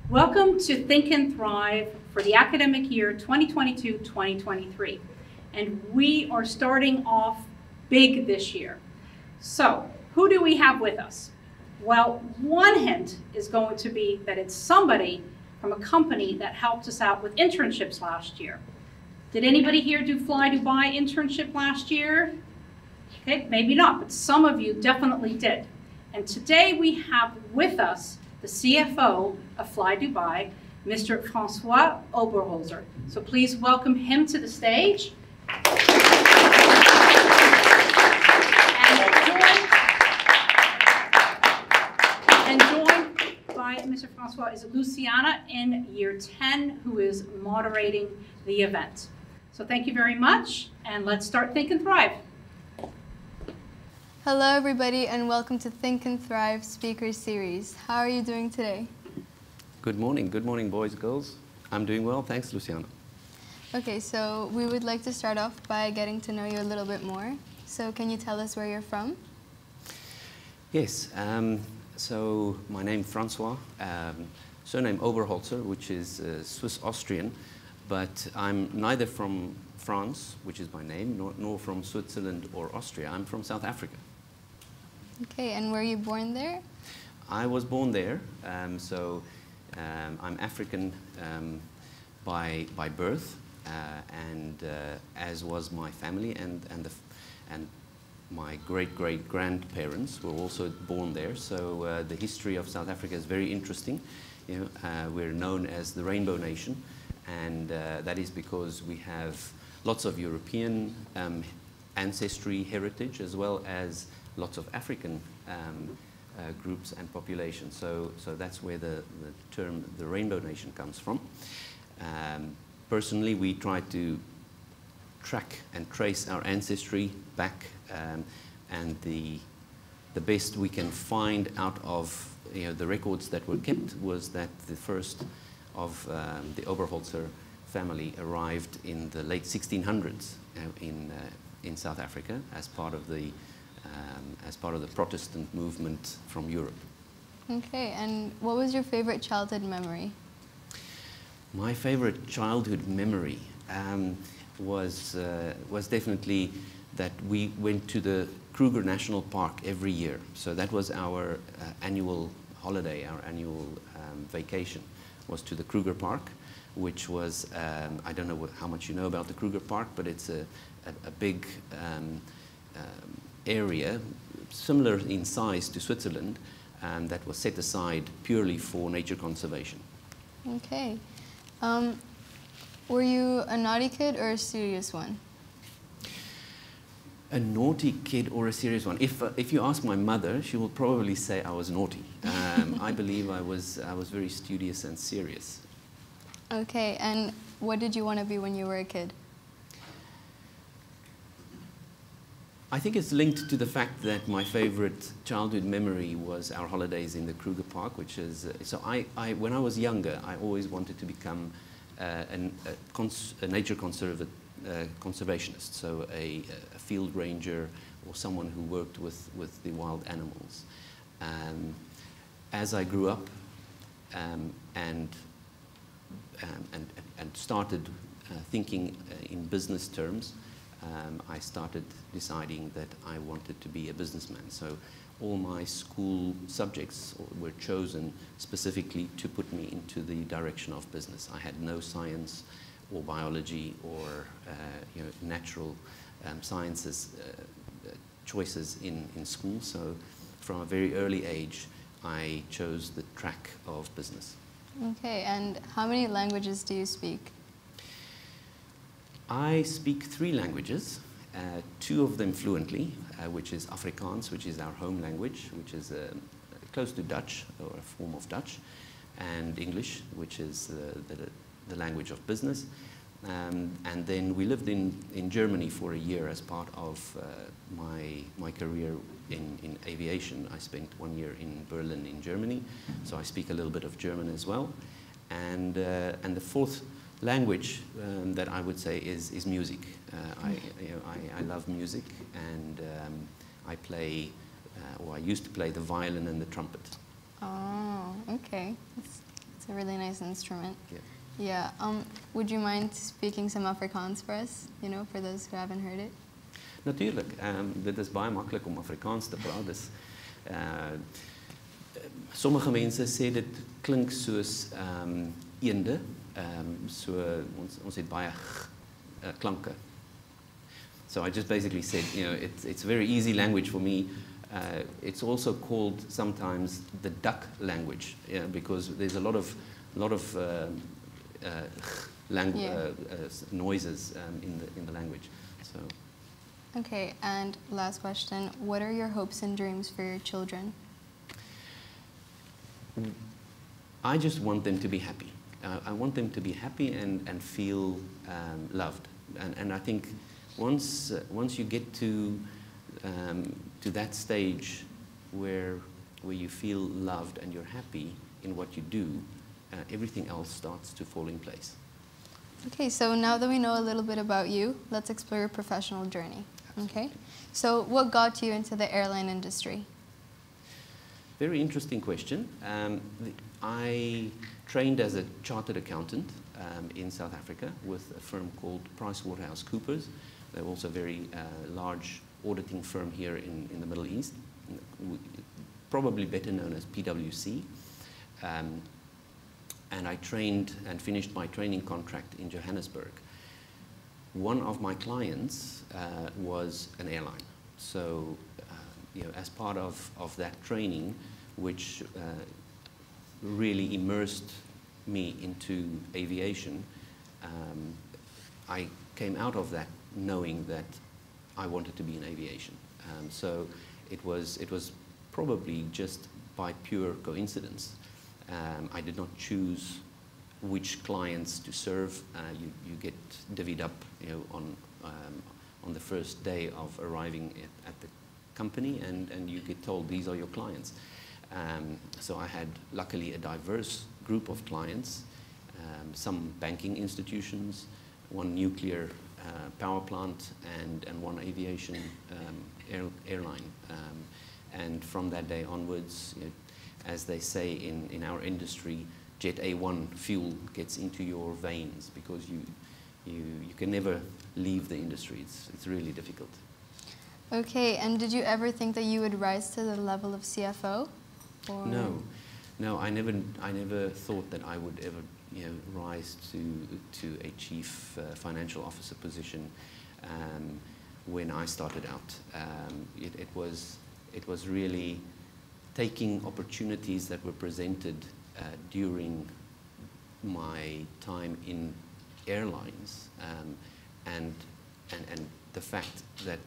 Welcome to Think and Thrive for the academic year 2022-2023. And we are starting off big this year. So, who do we have with us? Well, one hint is going to be that it's somebody from a company that helped us out with internships last year. Did anybody here do Flydubai internship last year? Okay, maybe not, but some of you definitely did. And today we have with us the CFO of Flydubai, Mr. Francois Oberholzer. So please welcome him to the stage. And joined by Mr. Francois is Luciana in year 10, who is moderating the event. So thank you very much, and let's start Think and Thrive. Hello everybody, and welcome to Think and Thrive Speakers Series. How are you doing today? Good morning boys and girls. I'm doing well, thanks Luciana. Okay, so we would like to start off by getting to know you a little bit more. So can you tell us where you're from? Yes, so my name Francois, surname Oberholzer, which is Swiss-Austrian, but I'm neither from France, which is my name, nor from Switzerland or Austria. I'm from South Africa. Okay, and were you born there? I was born there, I'm African by birth, and as was my family, and my great-great-grandparents were also born there. So the history of South Africa is very interesting. You know, we're known as the Rainbow Nation, and that is because we have lots of European ancestry heritage, as well as lots of African groups and populations. So that's where the term the Rainbow Nation comes from. Personally, we try to track and trace our ancestry back, and the best we can find out of the records that were kept was that the first of the Oberholzer family arrived in the late 1600s in South Africa as part of the Protestant movement from Europe. Okay, and what was your favorite childhood memory? My favorite childhood memory was definitely that we went to the Kruger National Park every year. So that was our annual holiday, our annual vacation was to the Kruger Park, which was, I don't know how much you know about the Kruger Park, but it's a big area, similar in size to Switzerland, that was set aside purely for nature conservation. Okay. Were you a naughty kid or a serious one? A naughty kid or a serious one? If you ask my mother, she will probably say I was naughty. I believe I was very studious and serious. Okay, and what did you want to be when you were a kid? I think it's linked to the fact that my favorite childhood memory was our holidays in the Kruger Park, which is, when I was younger, I always wanted to become a nature conservationist, so a field ranger or someone who worked with the wild animals. As I grew up and started thinking in business terms, I started deciding that I wanted to be a businessman. So all my school subjects were chosen specifically to put me into the direction of business. I had no science or biology or natural sciences choices in school. So from a very early age, I chose the track of business. Okay, and how many languages do you speak? I speak 3 languages, 2 of them fluently, which is Afrikaans, which is our home language, which is close to Dutch, or a form of Dutch, and English, which is the language of business. And then we lived in Germany for a year as part of my career in aviation. I spent 1 year in Berlin in Germany, so I speak a little bit of German as well. And the 4th language that I would say is music. I love music, and I play, or I used to play the violin and the trumpet. Oh, okay. It's It's a really nice instrument. Yeah. Yeah. Would you mind speaking some Afrikaans for us, you know, for those who haven't heard it? Natuurlijk. Dit is baie maklik om Afrikaans te praat. Dus, sommige mense sê dit klink soos eende. So ons het baie klanke. So I just basically said, you know, it's a very easy language for me. It's also called sometimes the duck language, because there's a lot of noises in the language. So. Okay, and last question: what are your hopes and dreams for your children? I just want them to be happy. I want them to be happy and feel loved. And I think once you get to that stage where you feel loved and you're happy in what you do, everything else starts to fall in place. Okay, so now that we know a little bit about you, let's explore your professional journey. Okay, so what got you into the airline industry? Very interesting question. I trained as a chartered accountant in South Africa with a firm called PricewaterhouseCoopers. They're also a very large auditing firm here in the Middle East, probably better known as PwC. And I trained and finished my training contract in Johannesburg. One of my clients was an airline. So, you know, as part of that training, which really immersed me into aviation, I came out of that knowing that I wanted to be in aviation. So it was probably just by pure coincidence. I did not choose which clients to serve. You get divvied up, you know, on the first day of arriving at the company, and you get told these are your clients. So I had luckily a diverse group of clients, some banking institutions, one nuclear power plant, and one aviation airline. And from that day onwards, you know, as they say in our industry, Jet A1 fuel gets into your veins, because you can never leave the industry. It's really difficult. Okay, and did you ever think that you would rise to the level of CFO? Or? No, I never thought that I would ever, you know, rise to a chief financial officer position when I started out. It was really taking opportunities that were presented during my time in airlines, and the fact that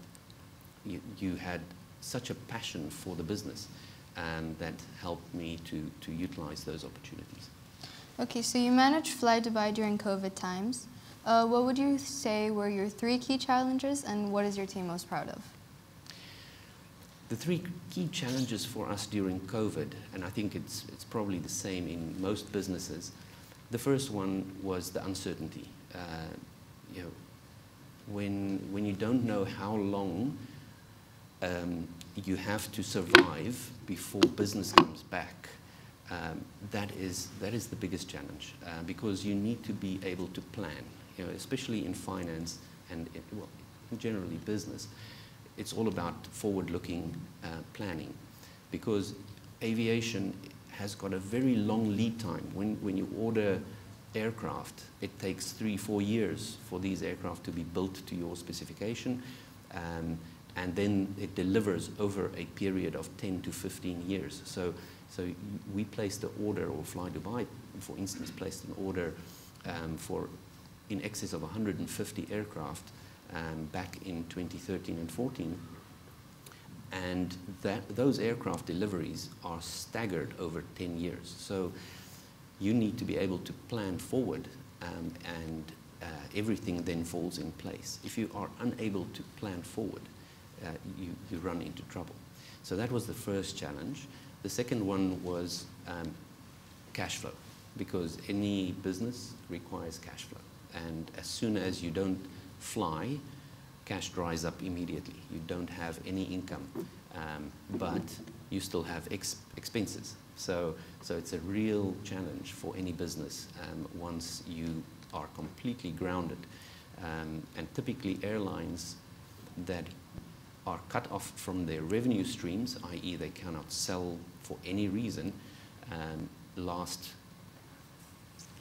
you had such a passion for the business, that helped me to utilize those opportunities. Okay, so you managed Flydubai during COVID times. What would you say were your 3 key challenges, and what is your team most proud of? The 3 key challenges for us during COVID, and I think it's probably the same in most businesses. The first one was the uncertainty. You know, when you don't know how long you have to survive before business comes back, that is the biggest challenge, because you need to be able to plan. You know, especially in finance and generally business. It's all about forward-looking planning, because aviation has got a very long lead time. When you order aircraft, it takes 3-4 years for these aircraft to be built to your specification, and then it delivers over a period of 10 to 15 years. So we placed the order, or Flydubai, for instance, placed an order for in excess of 150 aircraft back in 2013 and 14, and those aircraft deliveries are staggered over 10 years. So you need to be able to plan forward, and everything then falls in place. If you are unable to plan forward, you run into trouble. So that was the first challenge. The second one was cash flow, because any business requires cash flow. And as soon as you don't fly, cash dries up immediately. You don't have any income. But you still have expenses. So it's a real challenge for any business once you are completely grounded. And typically airlines that are cut off from their revenue streams, i.e. they cannot sell for any reason, last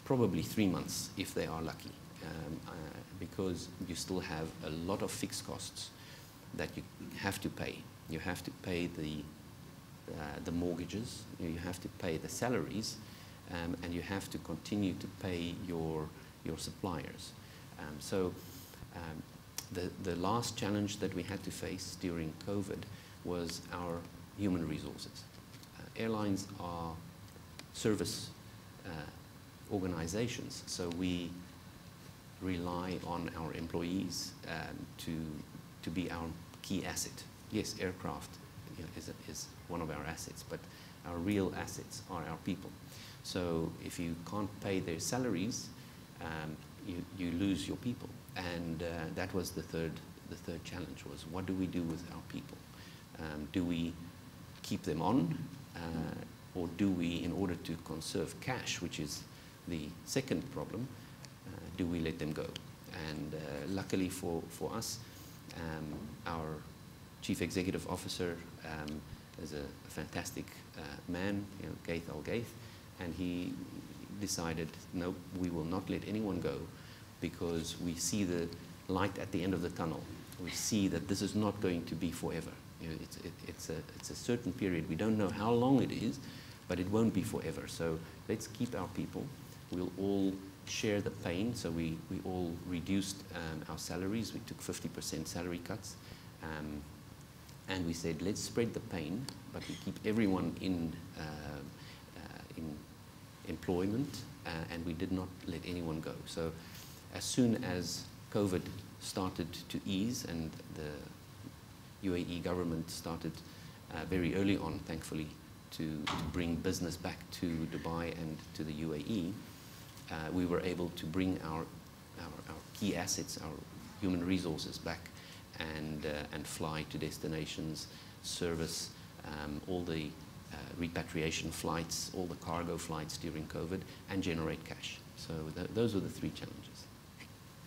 probably 3 months if they are lucky, because you still have a lot of fixed costs that you have to pay. You have to pay the mortgages, you have to pay the salaries, and you have to continue to pay your suppliers. The last challenge that we had to face during COVID was our human resources. Airlines are service organizations, so we rely on our employees to be our key asset. Yes, aircraft is one of our assets, but our real assets are our people. So if you can't pay their salaries, you lose your people. And that was the third challenge, was what do we do with our people? Do we keep them on, or do we, in order to conserve cash, which is the second problem, do we let them go? And luckily for us, our Chief Executive Officer is a fantastic man, Gaith Al-Gaith, and he decided, no, we will not let anyone go, because we see the light at the end of the tunnel. We see that this is not going to be forever. It's a certain period. We don't know how long it is, but it won't be forever. So let's keep our people. We'll all share the pain. So we all reduced our salaries. We took 50% salary cuts. And we said, let's spread the pain, but we keep everyone in employment, and we did not let anyone go. So as soon as COVID started to ease and the UAE government started very early on, thankfully, to bring business back to Dubai and to the UAE, we were able to bring our key assets, our human resources back, and fly to destinations, service all the repatriation flights, all the cargo flights during COVID, and generate cash. So those were the three challenges.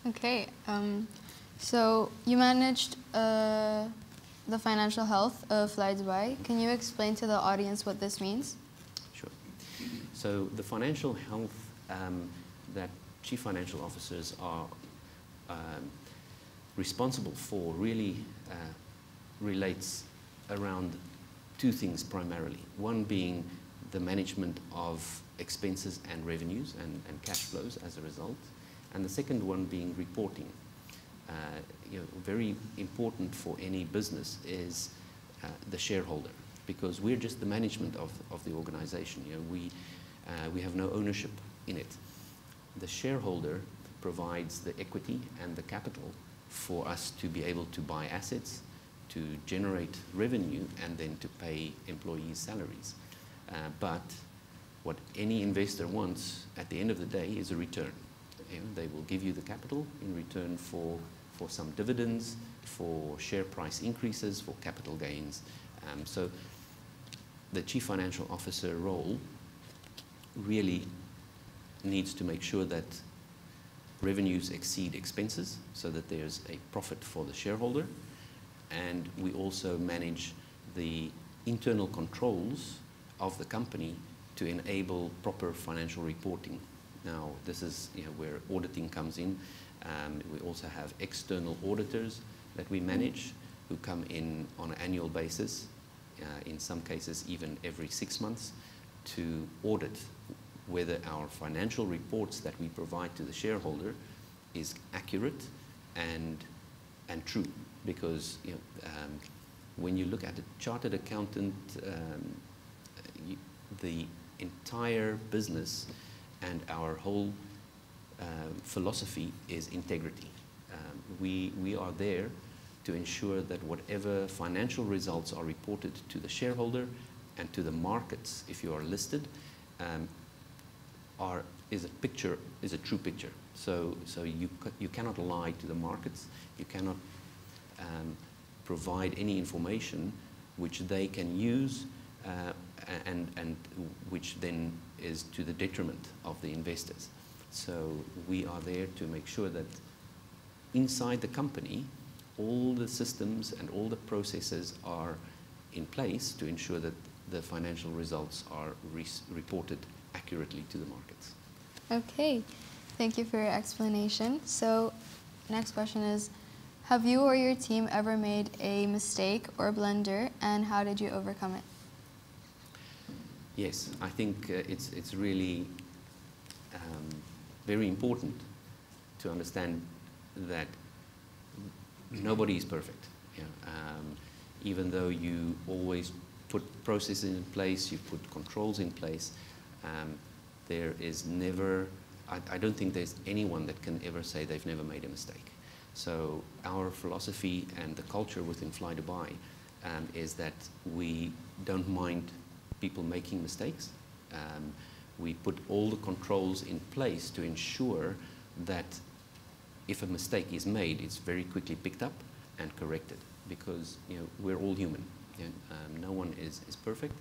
Okay, so you managed the financial health of Flydubai. Can you explain to the audience what this means? Sure. So the financial health that chief financial officers are responsible for really relates around two things primarily. One being the management of expenses and revenues and cash flows as a result, and the second one being reporting. Very important for any business is the shareholder, because we're just the management of the organization. We have no ownership in it. The shareholder provides the equity and the capital for us to be able to buy assets, to generate revenue, and then to pay employees' salaries. But what any investor wants at the end of the day is a return. They will give you the capital in return for some dividends, for share price increases, for capital gains. So the chief financial officer role really needs to make sure that revenues exceed expenses so that there's a profit for the shareholder. And we also manage the internal controls of the company to enable proper financial reporting. Now, this is where auditing comes in. We also have external auditors that we manage who come in on an annual basis, in some cases even every 6 months, to audit whether our financial reports that we provide to the shareholder is accurate and true. Because when you look at a chartered accountant, the entire business and our whole philosophy is integrity. We are there to ensure that whatever financial results are reported to the shareholder and to the markets, if you are listed, is a true picture. So you cannot lie to the markets. You cannot provide any information which they can use and which then is to the detriment of the investors. So we are there to make sure that inside the company, all the systems and all the processes are in place to ensure that the financial results are reported accurately to the markets. Okay, thank you for your explanation. So, next question is, have you or your team ever made a mistake or blunder, and how did you overcome it? Yes, I think it's really very important to understand that nobody is perfect. You know, even though you always put processes in place, you put controls in place, there is never, I don't think there's anyone that can ever say they've never made a mistake. So our philosophy and the culture within Flydubai is that we don't mind people making mistakes. We put all the controls in place to ensure that if a mistake is made, it's very quickly picked up and corrected, because we're all human. No one is perfect.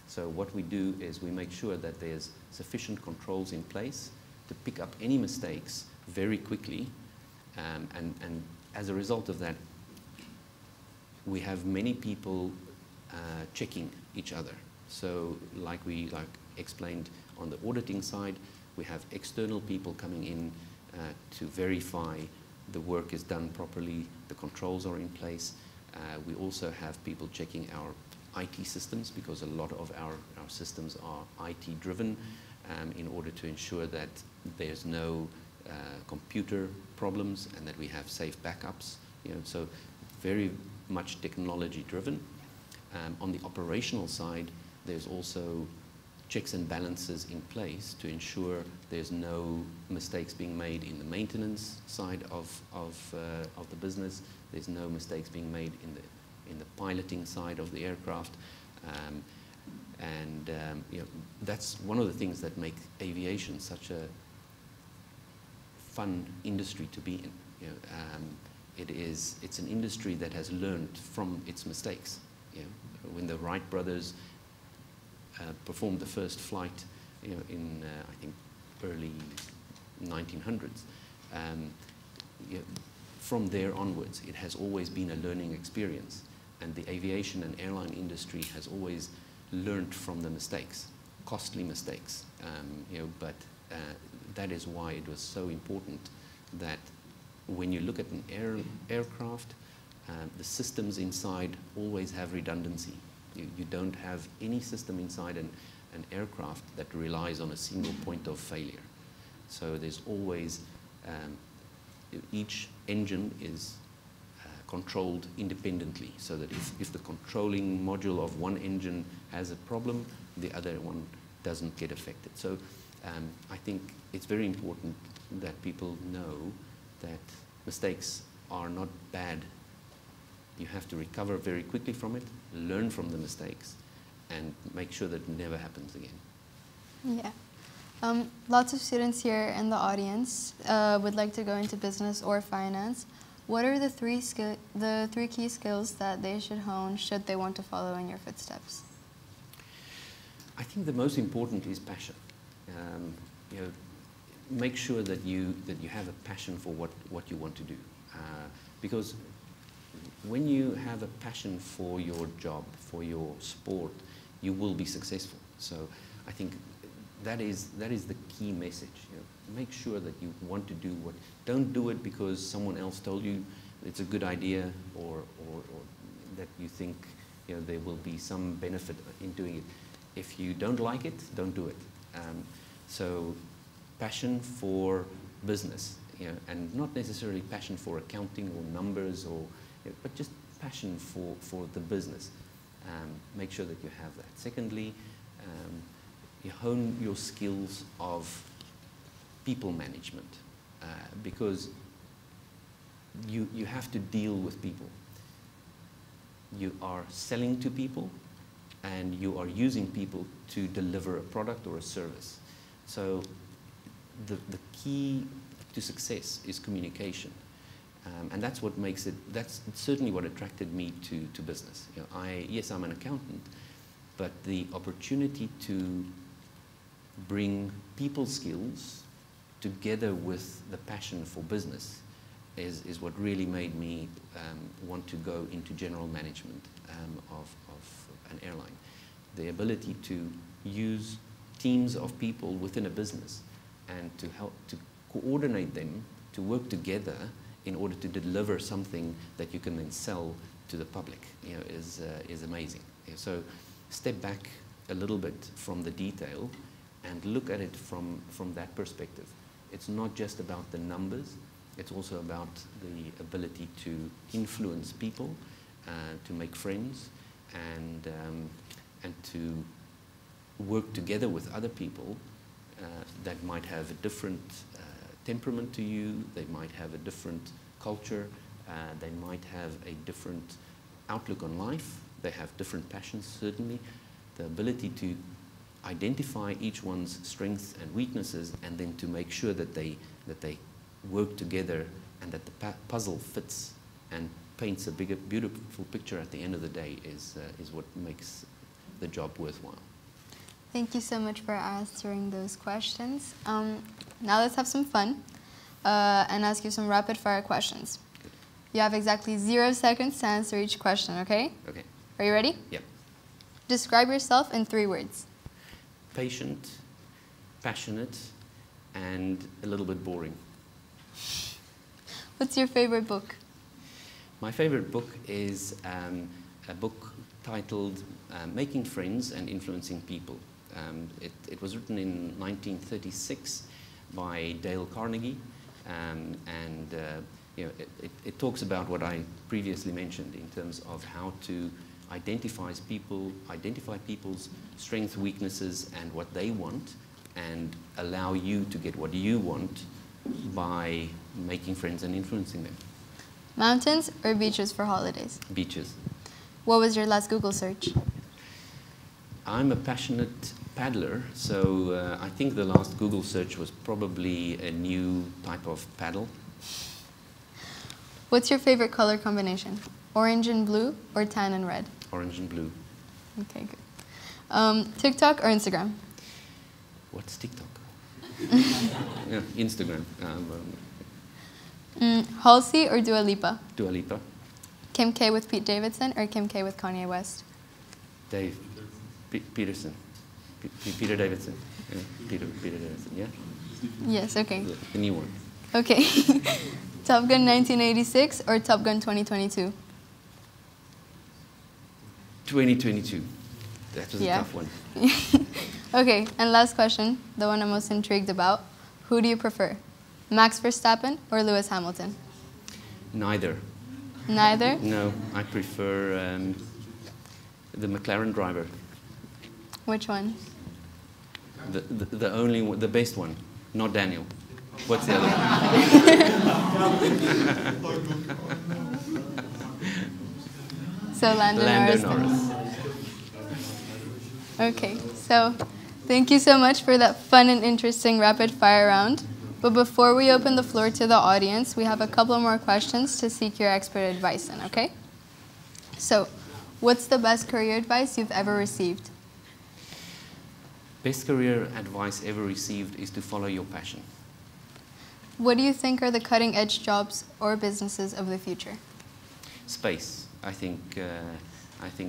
So what we do is we make sure that there's sufficient controls in place to pick up any mistakes very quickly, and as a result of that, we have many people checking each other. So like explained on the auditing side, we have external people coming in to verify the work is done properly, the controls are in place. We also have people checking our IT systems, because a lot of our systems are IT driven, in order to ensure that there's no computer problems and that we have safe backups. So very much technology driven. On the operational side, there's also checks and balances in place to ensure there's no mistakes being made in the maintenance side of the business. There's no mistakes being made in the piloting side of the aircraft, that's one of the things that make aviation such a fun industry to be in. It's an industry that has learned from its mistakes. When the Wright brothers performed the first flight, in I think early 1900s. From there onwards, it has always been a learning experience, and the aviation and airline industry has always learned from the mistakes, costly mistakes. But that is why it was so important that when you look at an aircraft, the systems inside always have redundancy. You don't have any system inside an aircraft that relies on a single point of failure. So there's always, each engine is controlled independently, so that if the controlling module of one engine has a problem, the other one doesn't get affected. So I think it's very important that people know that mistakes are not bad. You have to recover very quickly from it, learn from the mistakes, and make sure that it never happens again. Yeah. Lots of students here in the audience would like to go into business or finance. What are the three key skills that they should hone should they want to follow in your footsteps? I think the most important is passion. Make sure that you have a passion for what you want to do, because when you have a passion for your job, for your sport, you will be successful. So I think that is the key message. Make sure that you want to do what. Don't do it because someone else told you it's a good idea, or that you think there will be some benefit in doing it. If you don't like it, don't do it. So passion for business, and not necessarily passion for accounting or numbers, but just passion for the business. Make sure that you have that. Secondly, you hone your skills of people management, because you have to deal with people. You are selling to people, and you are using people to deliver a product or a service. So the key to success is communication. And that's what makes it, that's certainly what attracted me to business. Yes, I'm an accountant, but the opportunity to bring people skills together with the passion for business is what really made me want to go into general management of an airline. The ability to use teams of people within a business and to help to coordinate them to work together in order to deliver something that you can then sell to the public, is amazing. So step back a little bit from the detail and look at it from that perspective. It's not just about the numbers, it's also about the ability to influence people, to make friends, and to work together with other people that might have a different temperament to you, they might have a different culture, they might have a different outlook on life, they have different passions certainly. The ability to identify each one's strengths and weaknesses and then to make sure that they work together and that the puzzle fits and paints a bigger, beautiful picture at the end of the day is what makes the job worthwhile. Thank you so much for answering those questions. Now let's have some fun and ask you some rapid fire questions. Good. You have exactly 0 seconds to answer each question, okay? Okay. Are you ready? Yep. Describe yourself in 3 words. Patient, passionate, and a little bit boring. What's your favorite book? My favorite book is a book titled Making Friends and Influencing People. It was written in 1936 by Dale Carnegie, it talks about what I previously mentioned in terms of how to identify people's strengths, weaknesses, and what they want, and allow you to get what you want by making friends and influencing them. Mountains or beaches for holidays? Beaches. What was your last Google search? I'm a passionate paddler, so I think the last Google search was probably a new type of paddle. What's your favorite color combination? Orange and blue or tan and red? Orange and blue. Okay, good. TikTok or Instagram? What's TikTok? Yeah, Instagram. Halsey or Dua Lipa? Dua Lipa. Kim K with Pete Davidson or Kim K with Kanye West? Peterson. Peter Davidson. Yeah. Peter Davidson, yeah? Yes, okay. The new one. Okay. Top Gun 1986 or Top Gun 2022? 2022. That was a tough one. Okay, and last question, the one I'm most intrigued about. Who do you prefer, Max Verstappen or Lewis Hamilton? Neither. Neither? No, I prefer the McLaren driver. Which one? The only one, the best one, not Daniel. What's the other one? So Lando Norris. Okay, so thank you so much for that fun and interesting rapid fire round. But before we open the floor to the audience, we have a couple more questions to seek your expert advice in, okay? So, what's the best career advice you've ever received? Best career advice ever received is to follow your passion. What do you think are the cutting edge jobs or businesses of the future? Space. I think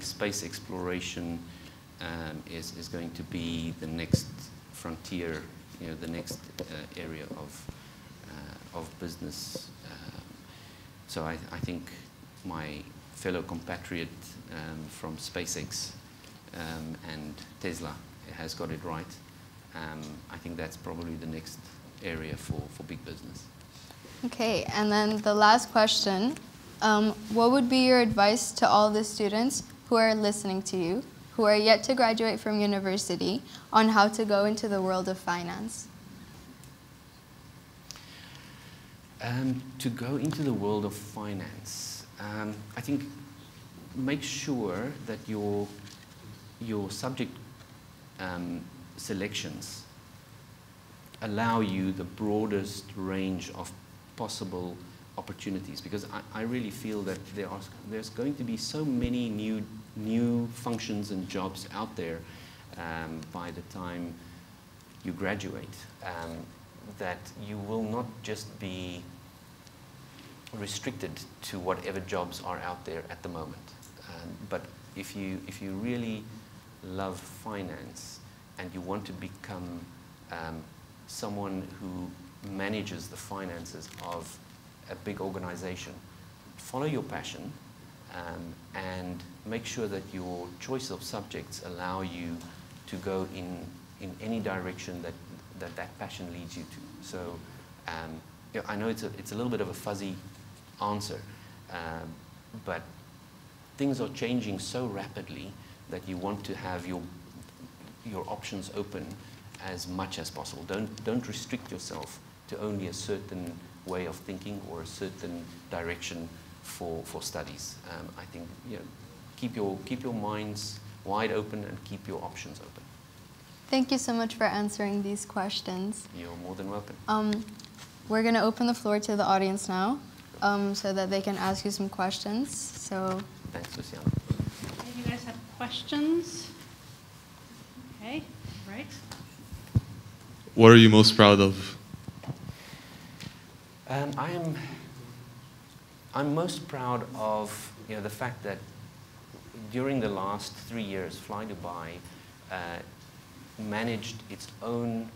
space exploration is going to be the next frontier, the next area of business. So I think my fellow compatriot from SpaceX and Tesla has got it right. I think that's probably the next area for big business. Okay, and then the last question. What would be your advice to all the students who are listening to you, who are yet to graduate from university, on how to go into the world of finance? To go into the world of finance, I think make sure that your subject selections allow you the broadest range of possible opportunities, because I really feel that there's going to be so many new new functions and jobs out there by the time you graduate, that you will not just be restricted to whatever jobs are out there at the moment. But if you really love finance and you want to become someone who manages the finances of a big organization, follow your passion and make sure that your choice of subjects allow you to go in any direction that passion leads you to. So you know, I know it's a little bit of a fuzzy answer, but things are changing so rapidly that you want to have your options open as much as possible. Don't restrict yourself to only a certain way of thinking or a certain direction for studies. I think, you know, keep your minds wide open and keep your options open. Thank you so much for answering these questions. You're more than welcome. We're going to open the floor to the audience now so that they can ask you some questions. So, thanks, Luciana. Okay, you guys have questions? Okay, right. What are you most proud of? I'm most proud of, you know, the fact that during the last 3 years, Flydubai managed its own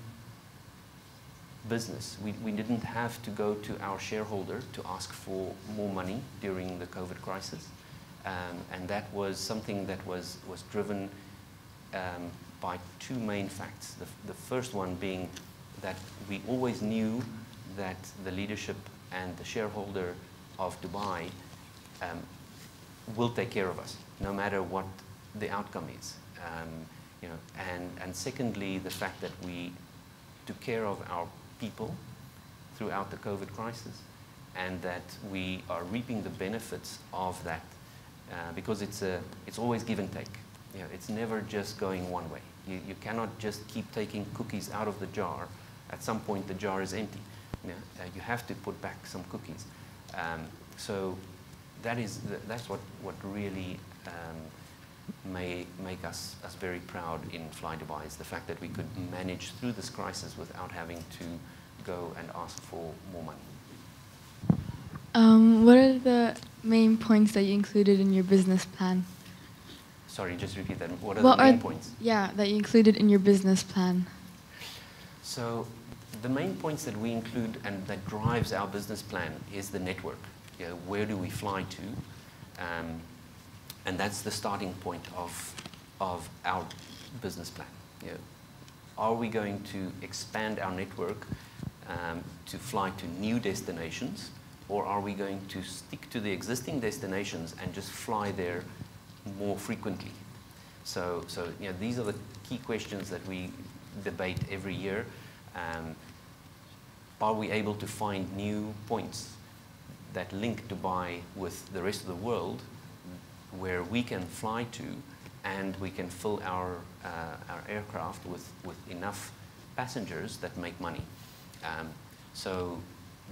business. We didn't have to go to our shareholder to ask for more money during the COVID crisis. And that was something that was driven by two main facts. The first one being that we always knew that the leadership and the shareholder of Dubai will take care of us, no matter what the outcome is. You know, and secondly, the fact that we took care of our people throughout the COVID crisis, and that we are reaping the benefits of that, because it's always give and take. You know, it's never just going one way. You cannot just keep taking cookies out of the jar. At some point, the jar is empty. You know, you have to put back some cookies. So that's what really may make us very proud in Flydubai, is the fact that we could manage through this crisis without having to go and ask for more money. What are the main points that you included in your business plan? Sorry, just repeat that. What are the main points? Yeah, that you included in your business plan. So the main points that we include and that drives our business plan is the network. You know, where do we fly to? And that's the starting point of our business plan. You know, are we going to expand our network to fly to new destinations, or are we going to stick to the existing destinations and just fly there more frequently? So you know, these are the key questions that we debate every year. Are we able to find new points that link Dubai with the rest of the world, where we can fly to and we can fill our aircraft with enough passengers that make money? So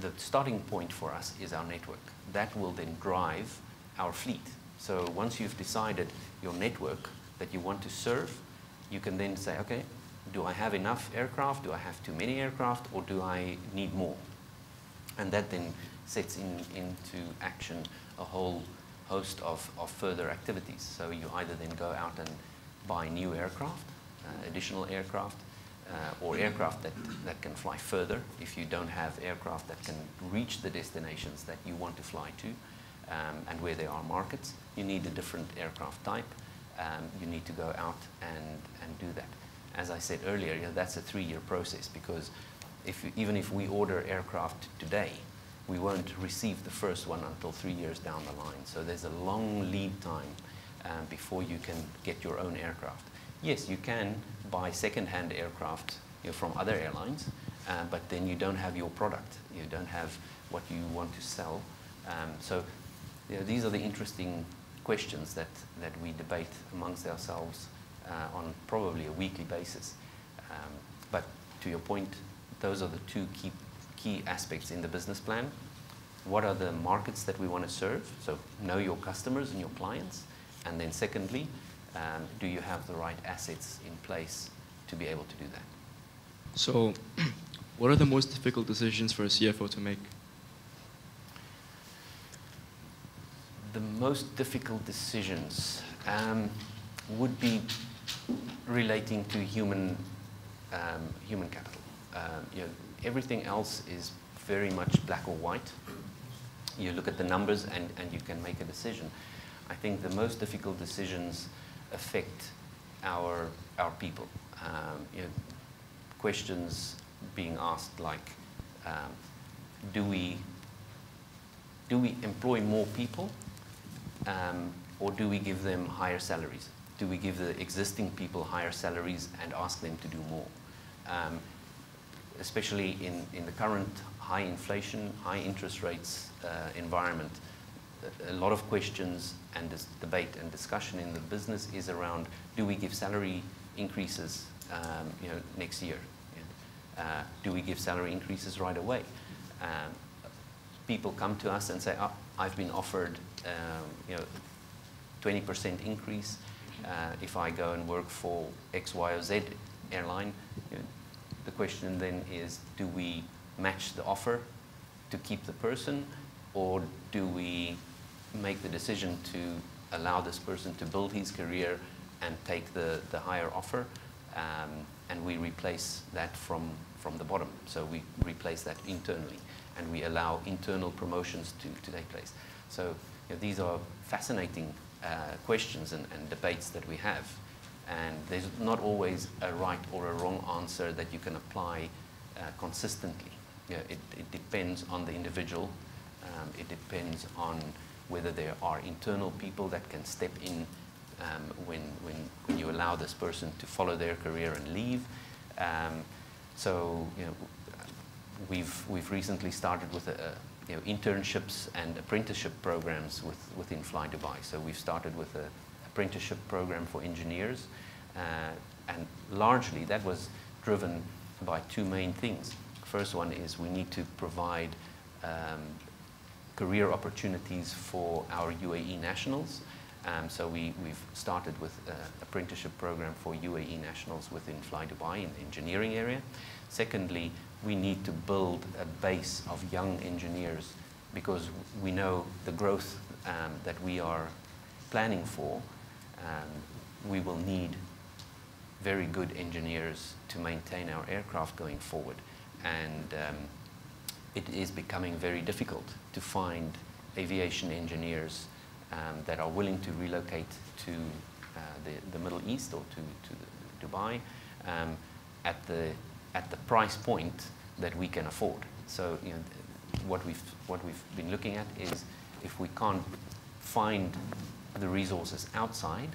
the starting point for us is our network. That will then drive our fleet. So once you've decided your network that you want to serve, you can then say, okay, do I have enough aircraft? Do I have too many aircraft? Or do I need more? And that then sets into action a whole host of further activities. So you either then go out and buy new aircraft, additional aircraft, or aircraft that can fly further. If you don't have aircraft that can reach the destinations that you want to fly to, and where there are markets, you need a different aircraft type. You need to go out and do that. As I said earlier, you know, that's a 3-year process, because even if we order aircraft today, we won't receive the first one until 3 years down the line. So there's a long lead time before you can get your own aircraft. Yes, you can buy second-hand aircraft, you know, from other airlines, but then you don't have your product. You don't have what you want to sell. So you know, these are the interesting questions that we debate amongst ourselves on probably a weekly basis. But to your point, those are the two key aspects in the business plan. What are the markets that we want to serve? So know your customers and your clients, And then secondly, do you have the right assets in place to be able to do that? So, what are the most difficult decisions for a CFO to make? The most difficult decisions would be relating to human capital. Everything else is very much black or white. You look at the numbers and you can make a decision. I think the most difficult decisions affect our people. Questions being asked like, do we employ more people, or do we give them higher salaries? Do we give the existing people higher salaries and ask them to do more? Especially in the current high inflation, high interest rates environment, a lot of questions and debate and discussion in the business is around, do we give salary increases next year? Do we give salary increases right away? People come to us and say, oh, I've been offered 20% increase if I go and work for X, Y, or Z airline. The question then is, do we match the offer to keep the person, or do we make the decision to allow this person to build his career and take the higher offer, and we replace that from the bottom. So we replace that internally, and we allow internal promotions to take place. So these are fascinating questions and debates that we have. And there's not always a right or a wrong answer that you can apply consistently. It depends on the individual. It depends on whether there are internal people that can step in when you allow this person to follow their career and leave. So we've recently started with internships and apprenticeship programs within Flydubai. So we've started with an apprenticeship program for engineers, and largely that was driven by two main things. First one is we need to provide career opportunities for our UAE nationals. So we've started with an apprenticeship program for UAE nationals within Flydubai in the engineering area. Secondly, we need to build a base of young engineers, because we know the growth that we are planning for. We will need very good engineers to maintain our aircraft going forward. And it is becoming very difficult to find aviation engineers that are willing to relocate to the Middle East or to Dubai at the price point that we can afford. So what we've been looking at is, if we can't find the resources outside,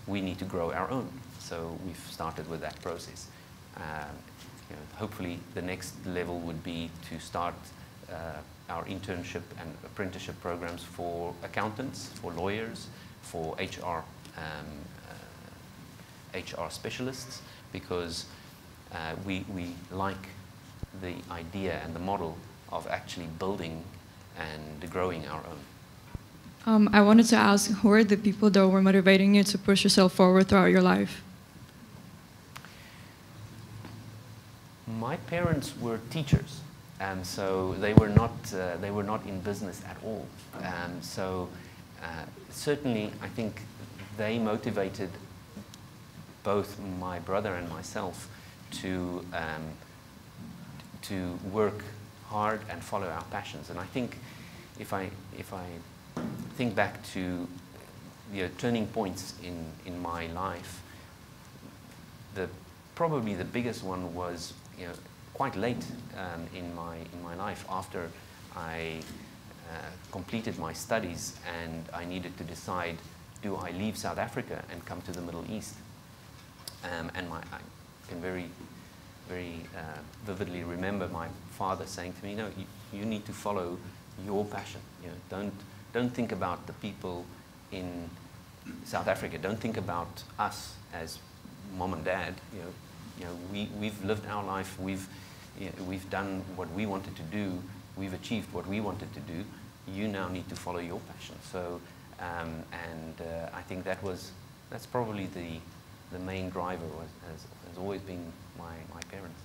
we need to grow our own. So we've started with that process. Hopefully the next level would be to start our internship and apprenticeship programs for accountants, for lawyers, for HR specialists, because we like the idea and the model of actually building and growing our own. I wanted to ask, who are the people that were motivating you to push yourself forward throughout your life? My parents were teachers, so they were not in business at all. Certainly, I think they motivated both my brother and myself to work hard and follow our passions. And I think if I think back to turning points in my life, probably the biggest one was quite late in my life, after I completed my studies and I needed to decide, do I leave South Africa and come to the Middle East? And I can very vividly remember my father saying to me, no, you need to follow your passion. Don't think about the people in South Africa. Don't think about us as mom and dad. We've lived our life. We've done what we wanted to do. We've achieved what we wanted to do. You now need to follow your passion. So I think that's probably the main driver has always been my parents.